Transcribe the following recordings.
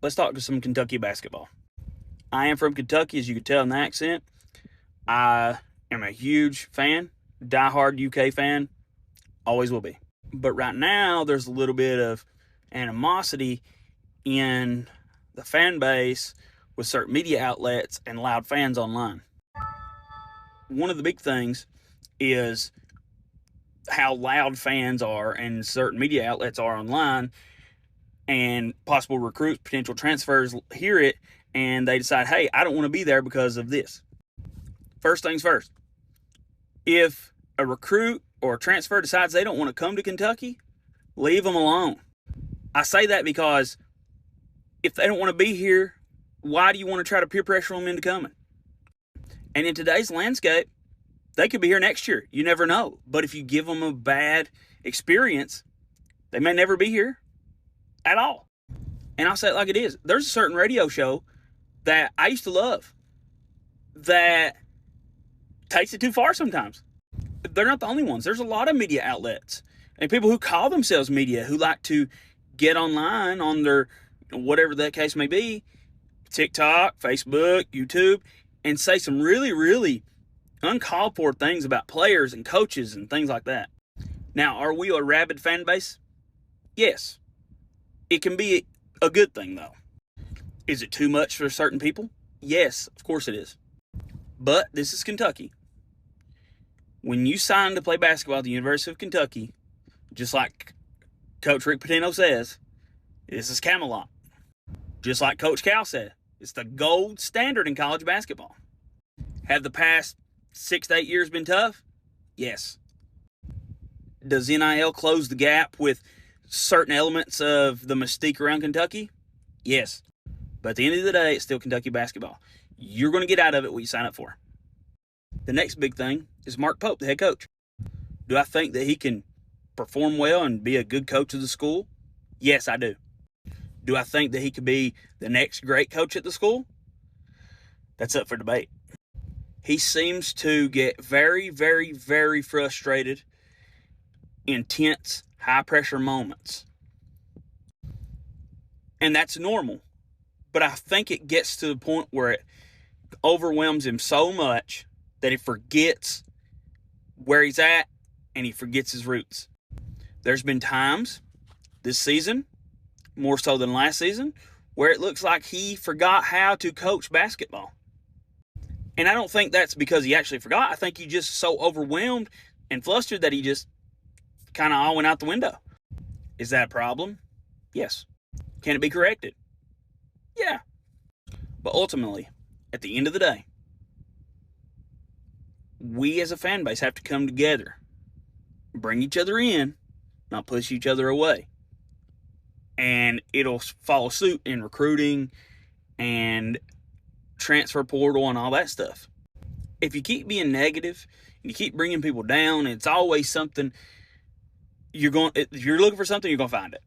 let's talk to some Kentucky basketball. I am from Kentucky, as you can tell in the accent. I am a huge fan, diehard UK fan, always will be. But right now, there's a little bit of animosity in the fan base with certain media outlets and loud fans online. One of the big things is how loud fans are and certain media outlets are online, and possible recruits, potential transfers hear it and they decide, hey, I don't want to be there because of this. First things first, if a recruit or a transfer decides they don't want to come to Kentucky, leave them alone. I say that because if they don't want to be here, why do you want to try to peer pressure them into coming? And in today's landscape, they could be here next year. You never know. But if you give them a bad experience, they may never be here at all. And I'll say it like it is. There's a certain radio show that I used to love that takes it too far sometimes. They're not the only ones. There's a lot of media outlets and people who call themselves media who like to get online on their, whatever that case may be, TikTok, Facebook, YouTube, and say some really, really uncalled for things about players and coaches and things like that. Now, are we a rabid fan base? Yes. It can be a good thing, though. Is it too much for certain people? Yes, of course it is. But this is Kentucky. When you sign to play basketball at the University of Kentucky, just like Coach Rick Pitino says, this is Camelot. Just like Coach Cal said, it's the gold standard in college basketball. Have the past 6 to 8 years been tough? Yes. Does NIL close the gap with certain elements of the mystique around Kentucky? Yes. But at the end of the day, it's still Kentucky basketball. You're going to get out of it what you sign up for. The next big thing is Mark Pope, the head coach. Do I think that he can perform well and be a good coach of the school? Yes, I do. Do I think that he could be the next great coach at the school? That's up for debate. He seems to get very, very, very frustrated, intense, high-pressure moments. And that's normal. But I think it gets to the point where it overwhelms him so much that he forgets where he's at and he forgets his roots. There's been times this season, more so than last season, where it looks like he forgot how to coach basketball. And I don't think that's because he actually forgot. I think he just so overwhelmed and flustered that he just kind of all went out the window. Is that a problem? Yes. Can it be corrected? Yeah. But ultimately, at the end of the day, we as a fan base have to come together, bring each other in, not push each other away. And it'll follow suit in recruiting and transfer portal and all that stuff. If you keep being negative and you keep bringing people down, it's always something if you're looking for something, you're going to find it.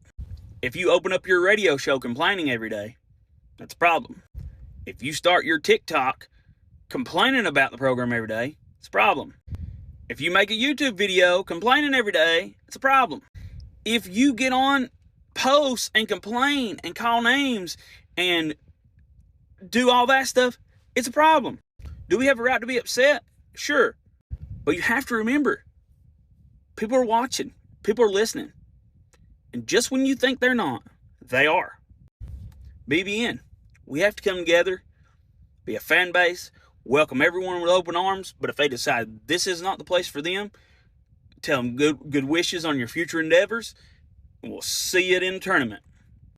If you open up your radio show complaining every day, that's a problem. If you start your TikTok complaining about the program every day, it's a problem. If you make a YouTube video complaining every day, it's a problem. If you get on posts and complain and call names and do all that stuff, it's a problem. Do we have a right to be upset? Sure. But you have to remember, people are watching. People are listening. And just when you think they're not, they are. BBN, we have to come together, be a fan base, welcome everyone with open arms, but if they decide this is not the place for them, tell them good wishes on your future endeavors, and we'll see you in the tournament.